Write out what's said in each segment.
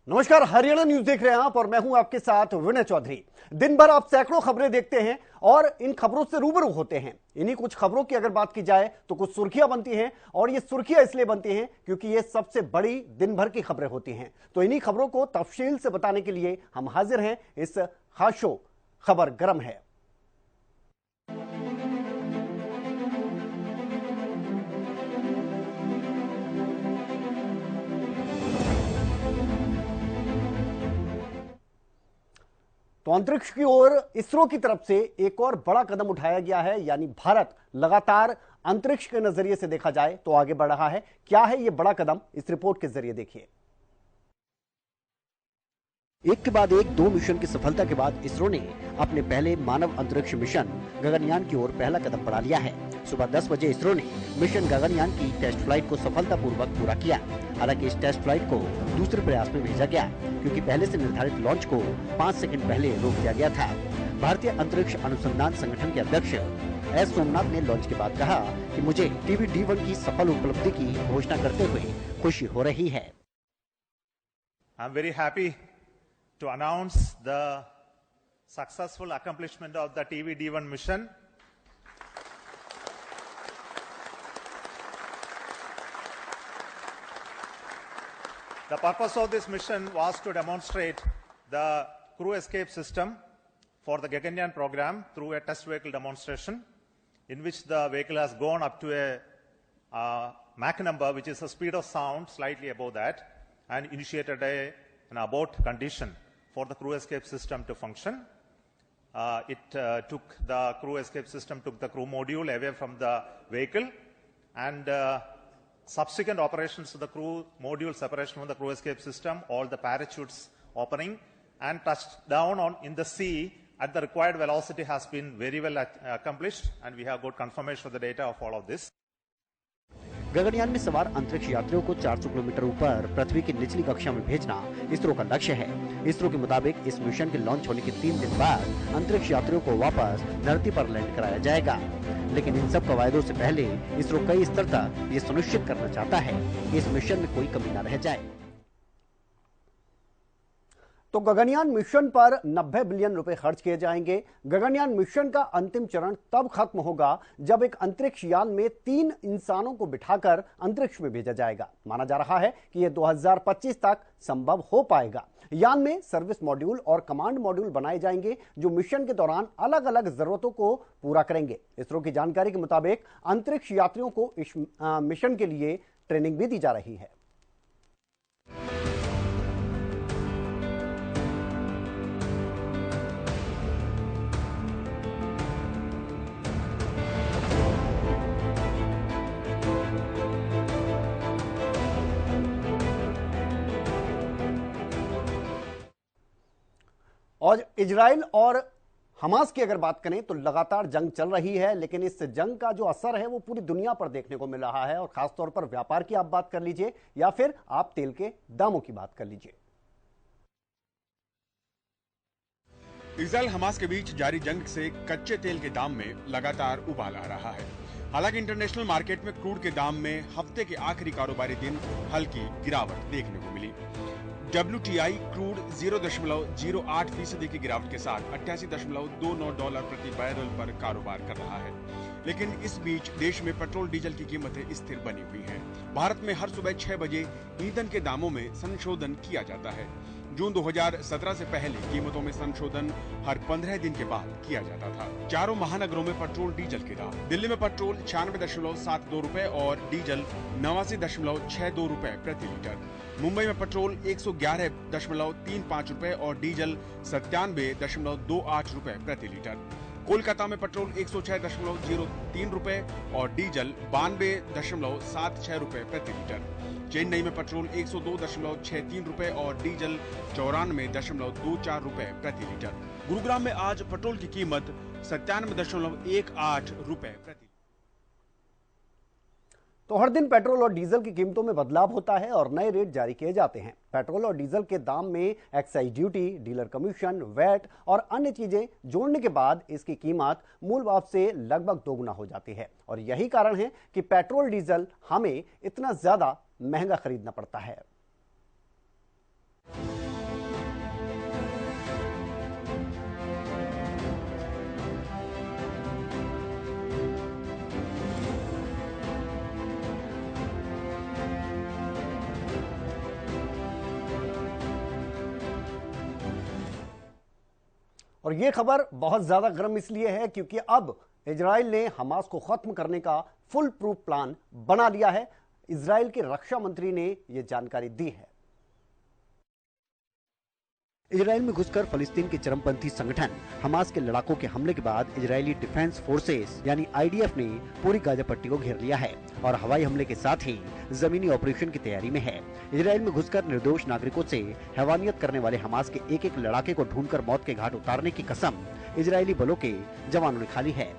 नमस्कार, हरियाणा न्यूज देख रहे हैं आप और मैं हूं आपके साथ विनय चौधरी। दिन भर आप सैकड़ों खबरें देखते हैं और इन खबरों से रूबरू होते हैं। इन्हीं कुछ खबरों की अगर बात की जाए तो कुछ सुर्खियां बनती हैं और ये सुर्खियां इसलिए बनती हैं क्योंकि ये सबसे बड़ी दिन भर की खबरें होती हैं। तो इन्हीं खबरों को तफसील से बताने के लिए हम हाजिर हैं इस खास शो खबर गरम है। तो अंतरिक्ष की ओर इसरो की तरफ से एक और बड़ा कदम उठाया गया है, यानी भारत लगातार अंतरिक्ष के नजरिए से देखा जाए तो आगे बढ़ रहा है। क्या है यह बड़ा कदम, इस रिपोर्ट के जरिए देखिए। एक के बाद एक दो मिशन की सफलता के बाद इसरो ने अपने पहले मानव अंतरिक्ष मिशन गगनयान की ओर पहला कदम बढ़ा लिया है। सुबह 10 बजे इसरो ने मिशन गगनयान की टेस्ट फ्लाइट को सफलतापूर्वक पूरा किया। हालांकि इस टेस्ट फ्लाइट को दूसरे प्रयास में भेजा गया क्योंकि पहले से निर्धारित लॉन्च को 5 सेकंड पहले रोक दिया गया था। भारतीय अंतरिक्ष अनुसंधान संगठन के अध्यक्ष एस सोमनाथ ने लॉन्च के बाद कहा कि मुझे TVD-1 की सफल उपलब्धि की घोषणा करते हुए खुशी हो रही है। I'm very happy to announce the successful accomplishment of the TVD-1 mission. The purpose of this mission was to demonstrate the crew escape system for the Gaganyaan program through a test vehicle demonstration in which the vehicle has gone up to a Mach number, which is the speed of sound, slightly above that, and initiated an abort condition for the crew escape system to function. The crew escape system took the crew module away from the vehicle, and subsequent operations of the crew module separation from the crew escape system, all the parachutes opening, and touched down in the sea at the required velocity has been very well accomplished, and we have got confirmation of the data of all of this. Gaganyaan में सवार अंतरिक्ष यात्रियों को 400 kilometre ऊपर पृथ्वी की निचली कक्षा में भेजना इसरो का लक्ष्य है। इसरो के मुताबिक इस मिशन के लॉन्च होने के 3 दिन बाद अंतरिक्ष यात्रियों को वापस धरती पर लैंड कराया जाएगा। लेकिन इन सब कवायदों से पहले इसरो कई स्तर तक ये सुनिश्चित करना चाहता है कि इस मिशन में कोई कमी न रह जाए। तो गगनयान मिशन पर 90 बिलियन रुपए खर्च किए जाएंगे। गगनयान मिशन का अंतिम चरण तब खत्म होगा जब एक अंतरिक्ष यान में 3 इंसानों को बिठाकर अंतरिक्ष में भेजा जाएगा। माना जा रहा है कि यह 2025 तक संभव हो पाएगा। यान में सर्विस मॉड्यूल और कमांड मॉड्यूल बनाए जाएंगे जो मिशन के दौरान अलग अलग जरूरतों को पूरा करेंगे। इसरो की जानकारी के मुताबिक अंतरिक्ष यात्रियों को इस मिशन के लिए ट्रेनिंग भी दी जा रही है। और इजराइल और हमास की अगर बात करें तो लगातार जंग चल रही है, लेकिन इस जंग का जो असर है वो पूरी दुनिया पर देखने को मिल रहा है। और खासतौर पर व्यापार की आप बात कर लीजिए या फिर आप तेल के दामों की बात कर लीजिए। इजराइल हमास के बीच जारी जंग से कच्चे तेल के दाम में लगातार उबाल आ रहा है। हालांकि इंटरनेशनल मार्केट में क्रूड के दाम में हफ्ते के आखिरी कारोबारी दिन हल्की गिरावट देखने को मिली। WTI क्रूड 0.08% की गिरावट के साथ $88.29 प्रति बैरल पर कारोबार कर रहा है। लेकिन इस बीच देश में पेट्रोल डीजल की कीमतें स्थिर बनी हुई हैं। भारत में हर सुबह 6 बजे ईंधन के दामों में संशोधन किया जाता है। जून 2017 से पहले कीमतों में संशोधन हर 15 दिन के बाद किया जाता था। चारों महानगरों में पेट्रोल डीजल के दाम, दिल्ली में पेट्रोल 96.72 रुपए और डीजल 89.62 रुपए प्रति लीटर। मुंबई में पेट्रोल 111.35 रुपए और डीजल 97.28 रुपए प्रति लीटर। कोलकाता में पेट्रोल 106.03 रुपए और डीजल 92.76 रुपए प्रति लीटर। चेन्नई में पेट्रोल 102.63 रुपए और डीजल 94.24 रुपए प्रति लीटर। गुरुग्राम में आज पेट्रोल की कीमत 97.18 रुपए प्रति। तो हर दिन पेट्रोल और डीजल की कीमतों में बदलाव होता है और नए रेट जारी किए जाते हैं। पेट्रोल और डीजल के दाम में excise duty, dealer commission, VAT और अन्य चीजें जोड़ने के बाद इसकी कीमत मूल भाव से लगभग दोगुना हो जाती है। और यही कारण है कि पेट्रोल डीजल हमें इतना ज्यादा महंगा खरीदना पड़ता है। और ये खबर बहुत ज्यादा गर्म इसलिए है क्योंकि अब इजराइल ने हमास को खत्म करने का फुल प्रूफ प्लान बना लिया है। इजराइल के रक्षा मंत्री ने यह जानकारी दी है। इजराइल में घुसकर फलस्तीन के चरमपंथी संगठन हमास के लड़ाकों के हमले के बाद इजरायली डिफेंस फोर्सेस यानी आईडीएफ ने पूरी गाजा पट्टी को घेर लिया है और हवाई हमले के साथ ही जमीनी ऑपरेशन की तैयारी में है। इजराइल में घुसकर निर्दोष नागरिकों से हैवानियत करने वाले हमास के एक एक लड़ाके को ढूंढकर मौत के घाट उतारने की कसम इजरायली बलों के जवानों ने खा ली है।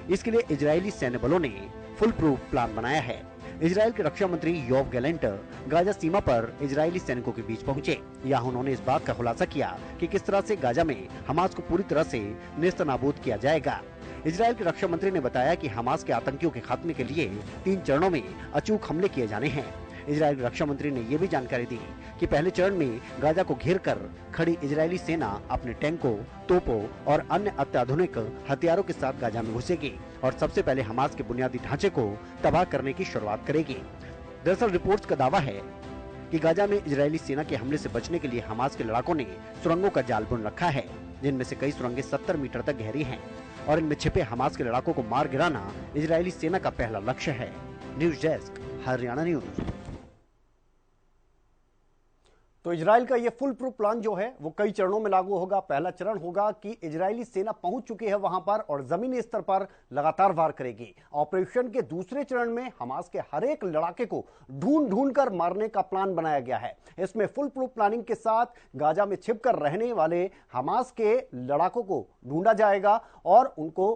इसके लिए इजरायली सैन्य बलों ने फुल प्रूफ प्लान बनाया है। इजराइल के रक्षा मंत्री योव गैलेंट गाजा सीमा पर इजरायली सैनिकों के बीच पहुंचे। यहाँ उन्होंने इस बात का खुलासा किया कि किस तरह से गाजा में हमास को पूरी तरह से नेस्तनाबूद किया जाएगा। इजराइल के रक्षा मंत्री ने बताया कि हमास के आतंकियों के खात्मे के लिए 3 चरणों में अचूक हमले किए जाने हैं। इजराइल के रक्षा मंत्री ने यह भी जानकारी दी कि पहले चरण में गाजा को घेर कर खड़ी इजरायली सेना अपने टैंकों, तोपों और अन्य अत्याधुनिक हथियारों के साथ गाजा में घुसेगी और सबसे पहले हमास के बुनियादी ढांचे को तबाह करने की शुरुआत करेगी। दरअसल रिपोर्ट्स का दावा है कि गाजा में इजरायली सेना के हमले से बचने के लिए हमास के लड़ाकों ने सुरंगों का जाल बुन रखा है, जिनमें से कई सुरंगें 70 मीटर तक गहरी हैं और इनमें छिपे हमास के लड़ाकों को मार गिराना इजरायली सेना का पहला लक्ष्य है। News desk, Haryana news. तो इजराइल का ये फुल प्रूफ प्लान जो है वो कई चरणों में लागू होगा। पहला चरण होगा कि इजरायली सेना पहुंच चुकी है वहां पर और जमीनी स्तर पर लगातार वार करेगी। ऑपरेशन के दूसरे चरण में हमास के हर एक लड़ाके को ढूंढ ढूंढ कर मारने का प्लान बनाया गया है। इसमें फुल प्रूफ प्लानिंग के साथ गाजा में छिपकर रहने वाले हमास के लड़ाकों को ढूंढा जाएगा और उनको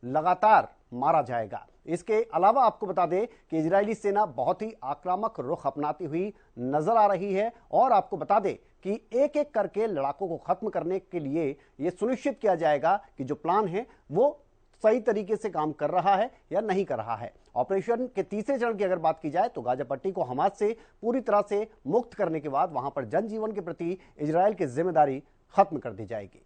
लगातार मारा जाएगा। इसके अलावा आपको बता दें कि इजरायली सेना बहुत ही आक्रामक रुख अपनाती हुई नजर आ रही है और आपको बता दें कि एक एक करके लड़ाकों को खत्म करने के लिए यह सुनिश्चित किया जाएगा कि जो प्लान है वो सही तरीके से काम कर रहा है या नहीं कर रहा है। ऑपरेशन के तीसरे चरण की अगर बात की जाए तो गाजा पट्टी को हमास से पूरी तरह से मुक्त करने के बाद वहां पर जनजीवन के प्रति इजरायल की जिम्मेदारी खत्म कर दी जाएगी।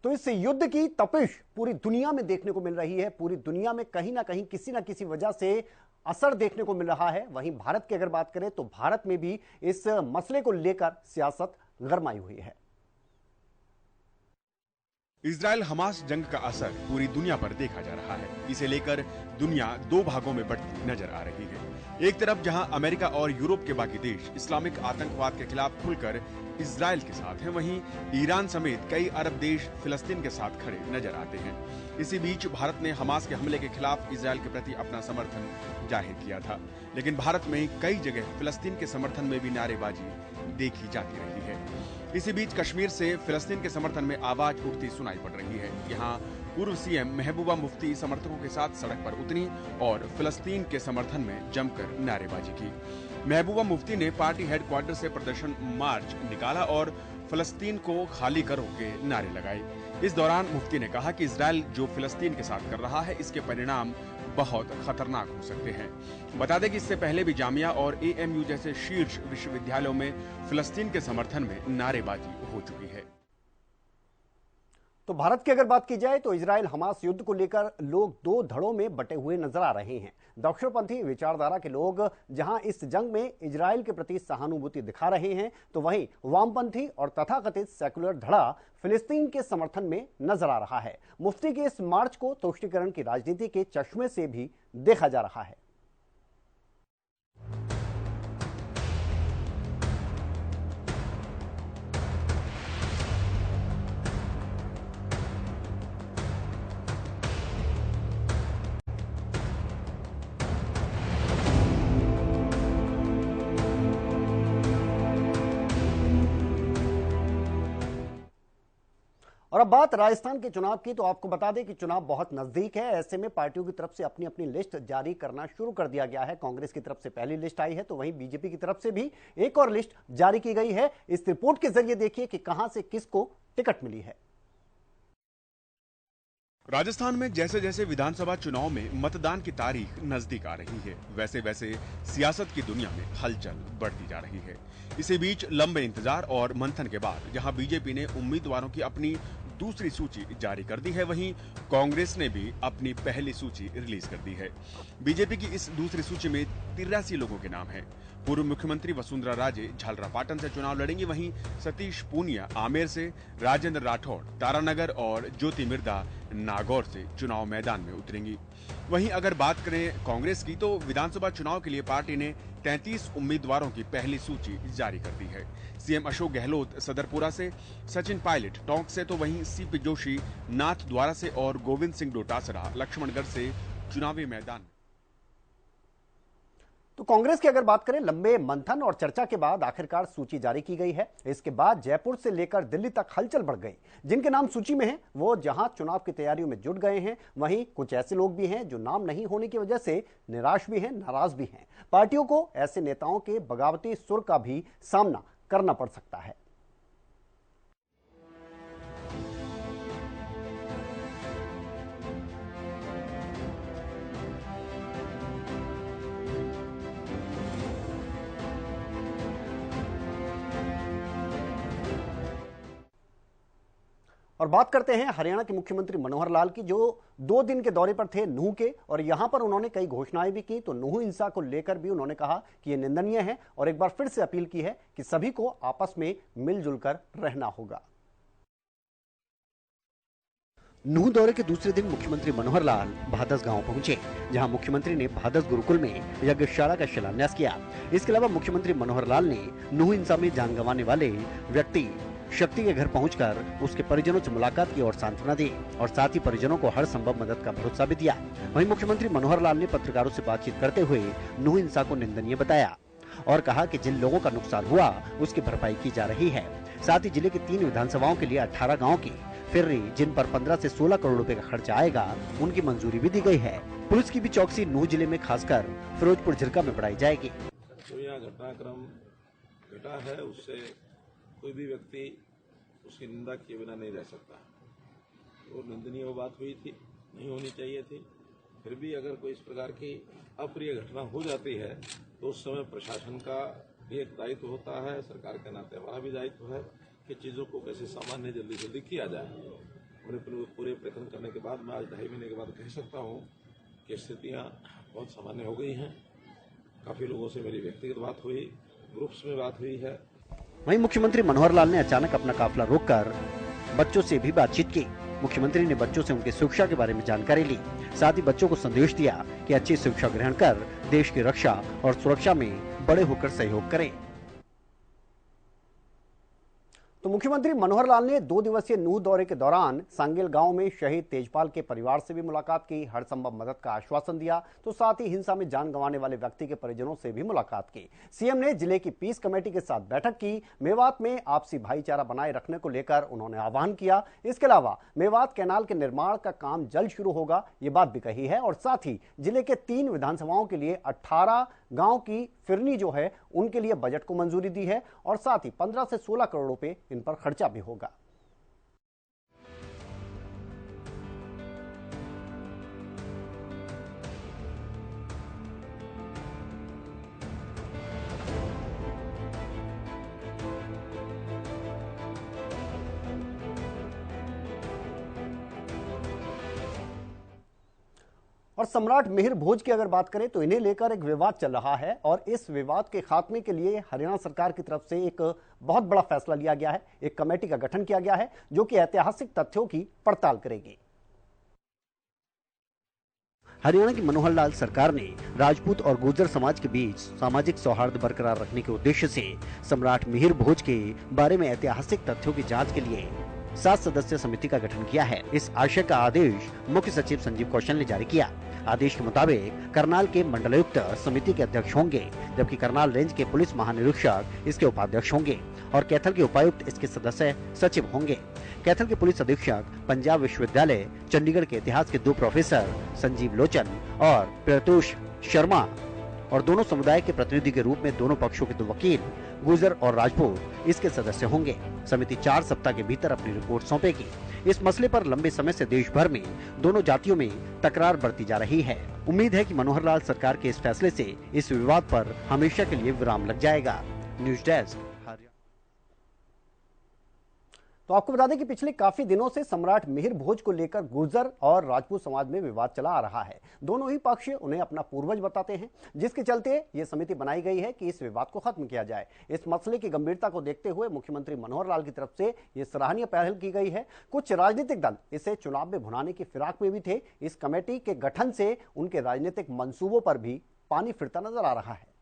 तो इस युद्ध की तपिश पूरी दुनिया में देखने को मिल रही है। पूरी दुनिया में कहीं ना कहीं किसी ना किसी वजह से असर देखने को मिल रहा है। वहीं भारत की अगर बात करें तो भारत में भी इस मसले को लेकर सियासत गरमाई हुई है। इजराइल हमास जंग का असर पूरी दुनिया पर देखा जा रहा है। इसे लेकर दुनिया 2 भागों में बढ़ती नजर आ रही है। एक तरफ जहां अमेरिका और यूरोप के बाकी देश इस्लामिक आतंकवाद के खिलाफ खुलकर इजराइल के साथ हैं, वहीं ईरान समेत कई अरब देश फिलिस्तीन के साथ खड़े नजर आते हैं। इसी बीच भारत ने हमास के हमले के खिलाफ इजराइल के प्रति अपना समर्थन जाहिर किया था, लेकिन भारत में कई जगह फिलिस्तीन के समर्थन में भी नारेबाजी देखी जाती रही है। इसी बीच कश्मीर से फिलिस्तीन के समर्थन में आवाज उठती सुनाई पड़ रही है। यहाँ पूर्व सीएम महबूबा मुफ्ती समर्थकों के साथ सड़क पर उतरी और फिलिस्तीन के समर्थन में जमकर नारेबाजी की। महबूबा मुफ्ती ने पार्टी हेडक्वार्टर से प्रदर्शन मार्च निकाला और फिलिस्तीन को खाली करो के नारे लगाए। इस दौरान मुफ्ती ने कहा कि इजराइल जो फिलिस्तीन के साथ कर रहा है, इसके परिणाम बहुत खतरनाक हो सकते हैं। बता दें कि इससे पहले भी जामिया और एएमयू जैसे शीर्ष विश्वविद्यालयों में फिलिस्तीन के समर्थन में नारेबाजी हो चुकी है। तो भारत की अगर बात की जाए तो इजराइल हमास युद्ध को लेकर लोग 2 धड़ों में बटे हुए नजर आ रहे हैं। दक्षिणपंथी विचारधारा के लोग जहां इस जंग में इजराइल के प्रति सहानुभूति दिखा रहे हैं, तो वहीं वामपंथी और तथाकथित सेकुलर धड़ा फिलिस्तीन के समर्थन में नजर आ रहा है। मुफ्ती के इस मार्च को तुष्टीकरण की राजनीति के चश्मे से भी देखा जा रहा है। और अब बात राजस्थान के चुनाव की, तो आपको बता दें कि चुनाव बहुत नजदीक है। ऐसे में पार्टियों की तरफ से अपनी अपनी लिस्ट जारी करना शुरू कर दिया गया है। कांग्रेस की तरफ से पहली लिस्ट आई है, तो वहीं बीजेपी की तरफ से भी एक और लिस्ट जारी की गई है। इस रिपोर्ट के जरिए देखिए कि कहां से किसको टिकट मिली है। राजस्थान में जैसे जैसे विधानसभा चुनाव में मतदान की तारीख नजदीक आ रही है, वैसे वैसे सियासत की दुनिया में हलचल बढ़ती जा रही है। इसी बीच लंबे इंतजार और मंथन के बाद जहां बीजेपी ने उम्मीदवारों की अपनी दूसरी सूची जारी कर दी है, वहीं कांग्रेस ने भी अपनी पहली सूची रिलीज कर दी है। बीजेपी की इस दूसरी सूची में 83 लोगों के नाम हैं। पूर्व मुख्यमंत्री वसुंधरा राजे झालरापाटन से चुनाव लड़ेंगी, वहीं सतीश पूनिया आमेर से, राजेंद्र राठौड़ तारानगर और ज्योति मिर्धा नागौर से चुनाव मैदान में उतरेंगी। वहीं अगर बात करें कांग्रेस की, तो विधानसभा चुनाव के लिए पार्टी ने 33 उम्मीदवारों की पहली सूची जारी कर दी है। सीएम अशोक गहलोत सदरपुरा से, सचिन पायलट टोंक से, तो वहीं सीपी जोशी नाथद्वारा से और गोविंद सिंह डोटासरा लक्ष्मणगढ़ से चुनावी मैदान। तो कांग्रेस की अगर बात करें, लंबे मंथन और चर्चा के बाद आखिरकार सूची जारी की गई है। इसके बाद जयपुर से लेकर दिल्ली तक हलचल बढ़ गई। जिनके नाम सूची में हैं, वो जहां चुनाव की तैयारियों में जुट गए हैं, वहीं कुछ ऐसे लोग भी हैं जो नाम नहीं होने की वजह से निराश भी हैं, नाराज भी हैं। पार्टियों को ऐसे नेताओं के बगावती सुर का भी सामना करना पड़ सकता है। और बात करते हैं हरियाणा के मुख्यमंत्री मनोहर लाल की, जो 2 दिन के दौरे पर थे नूंह के, और यहां पर उन्होंने कई घोषणाएं भी की। तो नूंह हिंसा को लेकर भी उन्होंने कहा कि यह निंदनीय है और एक बार फिर से अपील की है कि सभी को आपस में मिलजुल कर रहना होगा। नूंह दौरे के दूसरे दिन मुख्यमंत्री मनोहर लाल भादस गांव पहुंचे, जहां मुख्यमंत्री ने भादस गुरुकुल में यज्ञशाला का शिलान्यास किया। इसके अलावा मुख्यमंत्री मनोहर लाल ने नूंह हिंसा में जान गंवाने वाले व्यक्ति शक्ति के घर पहुंचकर उसके परिजनों से मुलाकात की और सांत्वना दी, और साथ ही परिजनों को हर संभव मदद का भरोसा भी दिया। वहीं मुख्यमंत्री मनोहर लाल ने पत्रकारों से बातचीत करते हुए नूंह हिंसा को निंदनीय बताया और कहा कि जिन लोगों का नुकसान हुआ उसकी भरपाई की जा रही है। साथ ही जिले की 3 विधानसभाओं के लिए 18 गाँव की फिर्री, जिन पर 15 से 16 करोड़ रुपए का खर्चा आएगा, उनकी मंजूरी भी दी गई है। पुलिस की भी चौकसी नूंह जिले में खासकर फिरोजपुर झिरका में बढ़ाई जाएगी। जो यहाँ घटनाक्रम घटा है, उससे कोई भी व्यक्ति उसकी निंदा किए बिना नहीं रह सकता। वो निंदनीय वो बात हुई थी, नहीं होनी चाहिए थी। फिर भी अगर कोई इस प्रकार की अप्रिय घटना हो जाती है तो उस समय प्रशासन का भी एक दायित्व होता है, सरकार के नाते हमारा भी दायित्व है कि चीज़ों को कैसे सामान्य जल्दी जल्दी किया जाए। पूरे प्रयत्न करने के बाद मैं आज 2.5 महीने के बाद कह सकता हूँ कि स्थितियाँ बहुत सामान्य हो गई हैं। काफ़ी लोगों से मेरी व्यक्तिगत बात हुई, ग्रुप्स में बात हुई है। वहीं मुख्यमंत्री मनोहर लाल ने अचानक अपना काफिला रोककर बच्चों से भी बातचीत की। मुख्यमंत्री ने बच्चों से उनकी शिक्षा के बारे में जानकारी ली, साथ ही बच्चों को संदेश दिया कि अच्छी शिक्षा ग्रहण कर देश की रक्षा और सुरक्षा में बड़े होकर सहयोग करें। तो मुख्यमंत्री मनोहर लाल ने 2 दिवसीय नूंह दौरे के दौरान सांगेल गांव में शहीद तेजपाल के परिवार से भी मुलाकात की, हर संभव मदद का आश्वासन दिया। तो साथ ही हिंसा में जान गंवाने वाले व्यक्ति के परिजनों से भी मुलाकात की। सीएम ने जिले की पीस कमेटी के साथ बैठक की। मेवात में आपसी भाईचारा बनाए रखने को लेकर उन्होंने आह्वान किया। इसके अलावा मेवात कैनाल के निर्माण का काम जल्द शुरू होगा, ये बात भी कही है। और साथ ही जिले के 3 विधानसभाओं के लिए 18 गांव की फिरनी जो है उनके लिए बजट को मंजूरी दी है, और साथ ही 15 से 16 करोड़ रुपए इन पर खर्चा भी होगा। और सम्राट मिहिर भोज की अगर बात करें तो इन्हें लेकर एक विवाद चल रहा है, और इस विवाद के खात्मे के लिए हरियाणा सरकार की तरफ से एक बहुत बड़ा फैसला लिया गया है। एक कमेटी का गठन किया गया है जो कि ऐतिहासिक तथ्यों की पड़ताल करेगी। हरियाणा की मनोहर लाल सरकार ने राजपूत और गुर्जर समाज के बीच सामाजिक सौहार्द बरकरार रखने के उद्देश्य से सम्राट मिहिर भोज के बारे में ऐतिहासिक तथ्यों की जांच के लिए 7 सदस्यीय समिति का गठन किया है। इस आशय का आदेश मुख्य सचिव संजीव कौशल ने जारी किया। आदेश के मुताबिक करनाल के मंडलायुक्त समिति के अध्यक्ष होंगे, जबकि करनाल रेंज के पुलिस महानिरीक्षक इसके उपाध्यक्ष होंगे और कैथल के उपायुक्त इसके सदस्य सचिव होंगे। कैथल के पुलिस अधीक्षक पंजाब विश्वविद्यालय चंडीगढ़ के इतिहास के 2 प्रोफेसर संजीव लोचन और प्रत्युष शर्मा और दोनों समुदाय के प्रतिनिधि के रूप में दोनों पक्षों के 2 वकील गुर्जर और राजपूत इसके सदस्य होंगे। समिति 4 सप्ताह के भीतर अपनी रिपोर्ट सौंपेगी। इस मसले पर लंबे समय से देश भर में दोनों जातियों में तकरार बढ़ती जा रही है। उम्मीद है कि मनोहर लाल सरकार के इस फैसले से इस विवाद पर हमेशा के लिए विराम लग जाएगा। News desk. तो आपको बता दें कि पिछले काफी दिनों से सम्राट मिहिर भोज को लेकर गुर्जर और राजपूत समाज में विवाद चला आ रहा है। दोनों ही पक्ष उन्हें अपना पूर्वज बताते हैं, जिसके चलते ये समिति बनाई गई है कि इस विवाद को खत्म किया जाए। इस मसले की गंभीरता को देखते हुए मुख्यमंत्री मनोहर लाल की तरफ से ये सराहनीय पहल की गई है। कुछ राजनीतिक दल इसे चुनाव में भुनाने की फिराक में भी थे। इस कमेटी के गठन से उनके राजनीतिक मंसूबों पर भी पानी फिरता नजर आ रहा है।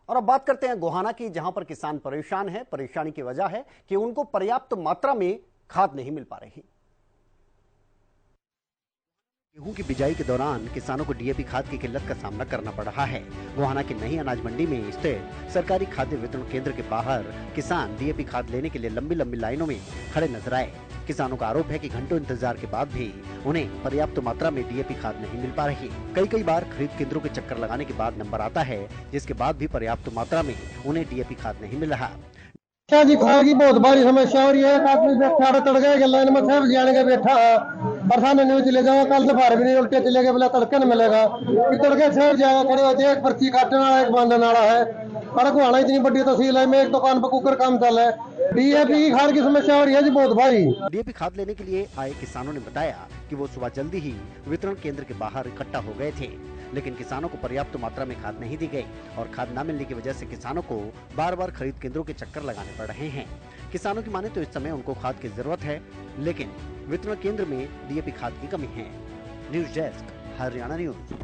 और अब बात करते हैं गोहाना की, जहां पर किसान परेशान है। परेशानी की वजह है कि उनको पर्याप्त मात्रा में खाद नहीं मिल पा रही। गेहूं की बिजाई के दौरान किसानों को डीएपी खाद की किल्लत का सामना करना पड़ रहा है। गोहाना की नई अनाज मंडी में स्थित सरकारी खाद्य वितरण केंद्र के बाहर किसान डीएपी खाद लेने के लिए लंबी लंबी लाइनों में खड़े नजर आए। किसानों का आरोप है कि घंटों इंतजार के बाद भी उन्हें पर्याप्त मात्रा में डीएपी खाद नहीं मिल पा रही। कई बार खरीद केंद्रों के चक्कर लगाने के बाद नंबर आता है, जिसके बाद भी पर्याप्त मात्रा में उन्हें डीएपी खाद नहीं मिल रहा। क्या जी खाद की बहुत बड़ी समस्या हो रही है। आदमी बैठा तड़ गए लाइन में सब जाने के बैठा बरसाने नहीं चले जाओ, कल से बाहर भी नहीं उल्टे चले गए, बोला तड़के न मिलेगा। तड़के से जाएगा खड़े होते, एक पर्ची काटने वाला एक बांधने वाला है। और गोहाना इतनी बड़ी तहसील है, में एक दुकान पर कुकर काम चल है। डीएपी की खाद की समस्या हो रही है जी बहुत भारी। डीएपी खाद लेने के लिए आए किसानों ने बताया कि वो सुबह जल्दी ही वितरण केंद्र के बाहर इकट्ठा हो गए थे, लेकिन किसानों को पर्याप्त मात्रा में खाद नहीं दी गई और खाद न मिलने की वजह से किसानों को बार बार खरीद केंद्रों के चक्कर लगाने पड़ रहे हैं। किसानों की माने तो इस समय उनको खाद की जरूरत है, लेकिन वितरण केंद्र में डीएपी खाद की कमी है। News desk, Haryana news.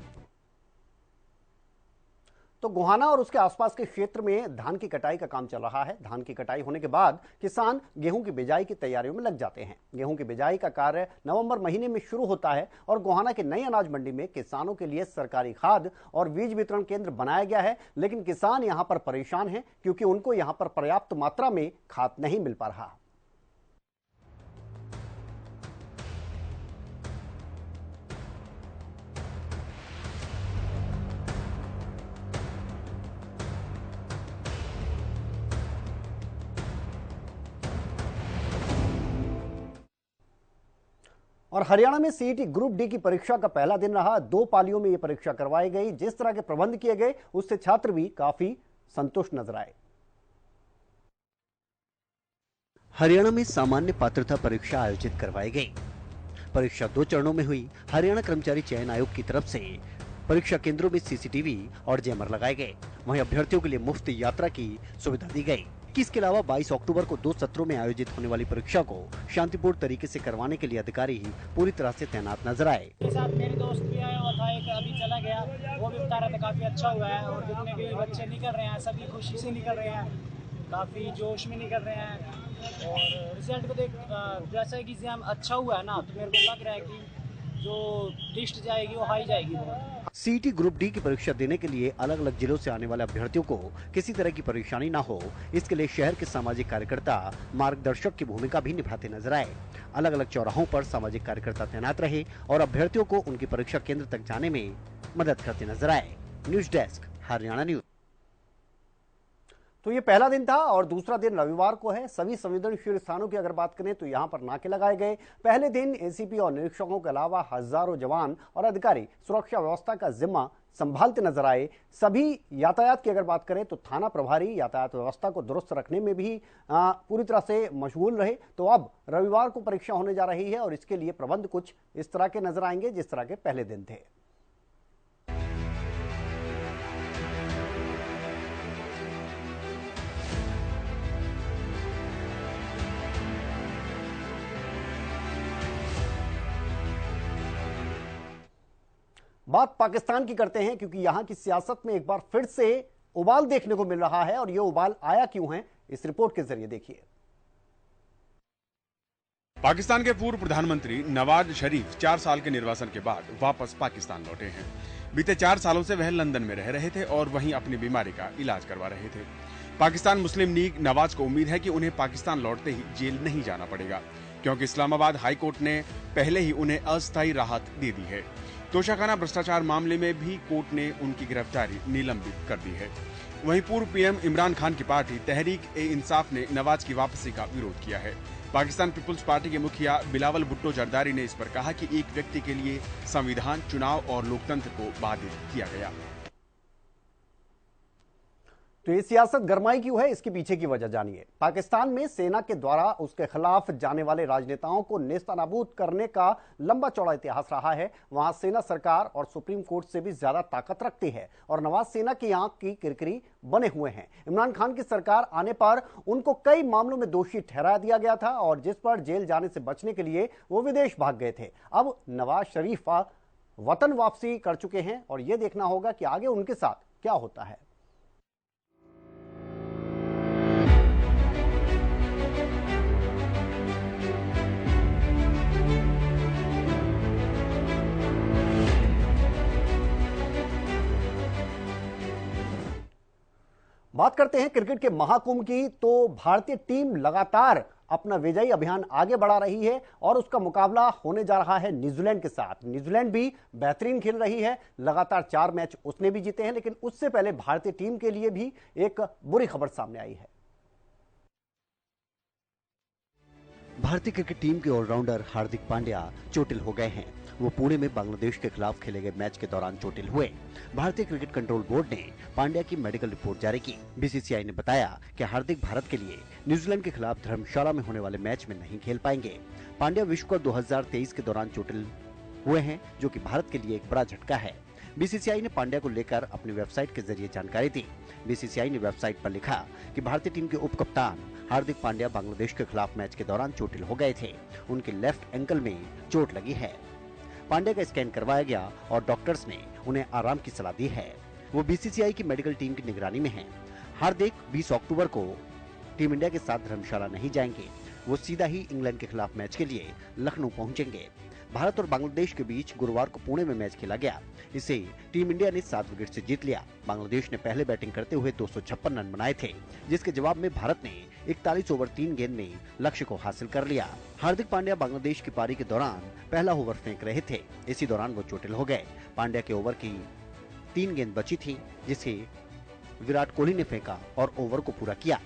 तो गोहाना और उसके आसपास के क्षेत्र में धान की कटाई का काम चल रहा है। धान की कटाई होने के बाद किसान गेहूं की बिजाई की तैयारियों में लग जाते हैं। गेहूं की बिजाई का कार्य नवंबर महीने में शुरू होता है और गोहाना की नई अनाज मंडी में किसानों के लिए सरकारी खाद और बीज वितरण केंद्र बनाया गया है, लेकिन किसान यहां पर परेशान हैं क्योंकि उनको यहां पर पर्याप्त मात्रा में खाद नहीं मिल पा रहा। और हरियाणा में सीईटी ग्रुप डी की परीक्षा का पहला दिन रहा। 2 पालियों में यह परीक्षा करवाई गई। जिस तरह के प्रबंध किए गए उससे छात्र भी काफी संतुष्ट नजर आए। हरियाणा में सामान्य पात्रता परीक्षा आयोजित करवाई गई। परीक्षा 2 चरणों में हुई। हरियाणा कर्मचारी चयन आयोग की तरफ से परीक्षा केंद्रों में सीसीटीवी और जैमर लगाए गए। वहीं अभ्यर्थियों के लिए मुफ्त यात्रा की सुविधा दी गई। इसके अलावा 22 अक्टूबर को 2 सत्रों में आयोजित होने वाली परीक्षा को शांतिपूर्ण तरीके से करवाने के लिए अधिकारी ही पूरी तरह से तैनात नजर आए। मेरे साथ मेरे दोस्त भी आया हुआ था, एक अभी चला गया, वो भी बता रहा था काफी अच्छा हुआ है और जितने भी बच्चे निकल रहे हैं सभी खुशी से निकल रहे हैं, काफी जोश में निकल रहे हैं। और रिजल्ट को देख जैसा एग्जाम अच्छा हुआ है ना, तो मेरे को लग रहा है कि जो लिस्ट जाएगी वो हाई जाएगी बहुत। सीईटी ग्रुप डी की परीक्षा देने के लिए अलग अलग जिलों से आने वाले अभ्यर्थियों को किसी तरह की परेशानी न हो, इसके लिए शहर के सामाजिक कार्यकर्ता मार्गदर्शक की भूमिका भी निभाते नजर आए। अलग अलग चौराहों पर सामाजिक कार्यकर्ता तैनात रहे और अभ्यर्थियों को उनकी परीक्षा केंद्र तक जाने में मदद करते नजर आए। News desk, Haryana news. तो ये पहला दिन था और दूसरा दिन रविवार को है। सभी संवेदनशील स्थानों की अगर बात करें तो यहां पर नाके लगाए गए। पहले दिन एसीपी और निरीक्षकों के अलावा हजारों जवान और अधिकारी सुरक्षा व्यवस्था का जिम्मा संभालते नजर आए। सभी यातायात की अगर बात करें तो थाना प्रभारी यातायात व्यवस्था को दुरुस्त रखने में भी पूरी तरह से मशगूल रहे। तो अब रविवार को परीक्षा होने जा रही है और इसके लिए प्रबंध कुछ इस तरह के नजर आएंगे जिस तरह के पहले दिन थे। बात पाकिस्तान की करते हैं क्योंकि यहां की सियासत में एक बार फिर से उबाल देखने को मिल रहा है और यह उबाल आया क्यों है, इस रिपोर्ट के जरिए देखिए। पाकिस्तान के पूर्व प्रधानमंत्री नवाज शरीफ 4 साल के निर्वासन के बाद वापस पाकिस्तान लौटे हैं। बीते 4 सालों से वह लंदन में रह रहे थे और वहीं अपनी बीमारी का इलाज करवा रहे थे। पाकिस्तान मुस्लिम लीग नवाज को उम्मीद है कि उन्हें पाकिस्तान लौटते ही जेल नहीं जाना पड़ेगा, क्योंकि इस्लामाबाद हाई कोर्ट ने पहले ही उन्हें अस्थायी राहत दे दी है। तोशाखाना भ्रष्टाचार मामले में भी कोर्ट ने उनकी गिरफ्तारी निलंबित कर दी है। वहीं पूर्व पीएम इमरान खान की पार्टी तहरीक-ए-इंसाफ ने नवाज की वापसी का विरोध किया है। पाकिस्तान पीपुल्स पार्टी के मुखिया बिलावल भुट्टो जरदारी ने इस पर कहा कि एक व्यक्ति के लिए संविधान, चुनाव और लोकतंत्र को बाधित किया गया। तो ये सियासत गरमाई क्यों है, इसके पीछे की वजह जानिए। पाकिस्तान में सेना के द्वारा उसके खिलाफ जाने वाले राजनेताओं को नेस्तनाबूद करने का लंबा चौड़ा इतिहास रहा है। वहां सेना सरकार और सुप्रीम कोर्ट से भी ज्यादा ताकत रखती है और नवाज सेना की आंख की किरकिरी बने हुए हैं। इमरान खान की सरकार आने पर उनको कई मामलों में दोषी ठहरा दिया गया था और जिस पर जेल जाने से बचने के लिए वो विदेश भाग गए थे। अब नवाज शरीफ वतन वापसी कर चुके हैं और यह देखना होगा कि आगे उनके साथ क्या होता है। बात करते हैं क्रिकेट के महाकुंभ की। तो भारतीय टीम लगातार अपना विजयी अभियान आगे बढ़ा रही है और उसका मुकाबला होने जा रहा है न्यूजीलैंड के साथ। न्यूजीलैंड भी बेहतरीन खेल रही है, लगातार 4 मैच उसने भी जीते हैं। लेकिन उससे पहले भारतीय टीम के लिए भी एक बुरी खबर सामने आई है। भारतीय क्रिकेट टीम के ऑलराउंडर हार्दिक पांड्या चोटिल हो गए हैं। वो पुणे में बांग्लादेश के खिलाफ खेले गए मैच के दौरान चोटिल हुए। भारतीय क्रिकेट कंट्रोल बोर्ड ने पांड्या की मेडिकल रिपोर्ट जारी की। बीसीसीआई ने बताया कि हार्दिक भारत के लिए न्यूजीलैंड के खिलाफ धर्मशाला में होने वाले मैच में नहीं खेल पाएंगे। पांड्या विश्व कप 2023 के दौरान चोटिल हुए हैं, जो कि भारत के लिए एक बड़ा झटका है। बीसीसीआई ने पांड्या को लेकर अपनी वेबसाइट के जरिए जानकारी दी। बीसीसीआई ने वेबसाइट पर लिखा कि भारतीय टीम के उप कप्तान हार्दिक पांड्या बांग्लादेश के खिलाफ मैच के दौरान चोटिल हो गए थे। उनके लेफ्ट एंकल में चोट लगी है। पांड्या का स्कैन करवाया गया और डॉक्टर्स ने उन्हें आराम की सलाह दी है। वो बीसीसीआई की मेडिकल टीम की निगरानी में हैं। हार्दिक 20 अक्टूबर को टीम इंडिया के साथ धर्मशाला नहीं जाएंगे। वो सीधा ही इंग्लैंड के खिलाफ मैच के लिए लखनऊ पहुंचेंगे। भारत और बांग्लादेश के बीच गुरुवार को पुणे में मैच खेला गया। इसे टीम इंडिया ने 7 विकेट से जीत लिया। बांग्लादेश ने पहले बैटिंग करते हुए 256 रन बनाए थे, जिसके जवाब में भारत ने 41 ओवर 3 गेंद में लक्ष्य को हासिल कर लिया। हार्दिक पांड्या बांग्लादेश की पारी के दौरान पहला ओवर फेंक रहे थे। इसी दौरान वो चोटिल हो गए। पांड्या के ओवर की 3 गेंद बची थी, जिसे विराट कोहली ने फेंका और ओवर को पूरा किया।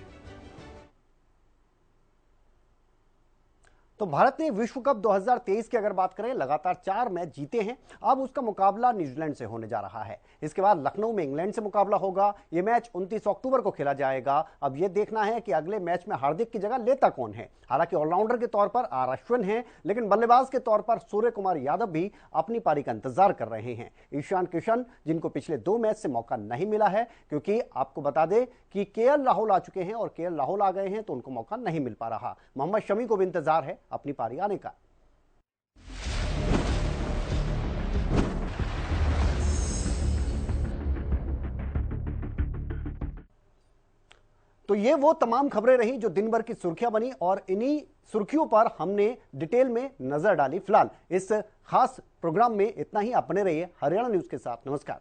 तो भारत ने विश्व कप 2023 की अगर बात करें, लगातार 4 मैच जीते हैं। अब उसका मुकाबला न्यूजीलैंड से होने जा रहा है। इसके बाद लखनऊ में इंग्लैंड से मुकाबला होगा। यह मैच 29 अक्टूबर को खेला जाएगा। अब यह देखना है कि अगले मैच में हार्दिक की जगह लेता कौन है। हालांकि ऑलराउंडर के तौर पर आर अश्विन है, लेकिन बल्लेबाज के तौर पर सूर्य कुमार यादव भी अपनी पारी का इंतजार कर रहे हैं। ईशान किशन, जिनको पिछले 2 मैच से मौका नहीं मिला है, क्योंकि आपको बता दें कि केएल राहुल आ चुके हैं और केएल राहुल आ गए हैं, तो उनको मौका नहीं मिल पा रहा। मोहम्मद शमी को भी इंतजार है अपनी पारी आने का। तो ये वो तमाम खबरें रही जो दिन भर की सुर्खियां बनी और इन्हीं सुर्खियों पर हमने डिटेल में नजर डाली। फिलहाल इस खास प्रोग्राम में इतना ही। आप बने रहिए हरियाणा न्यूज के साथ। नमस्कार।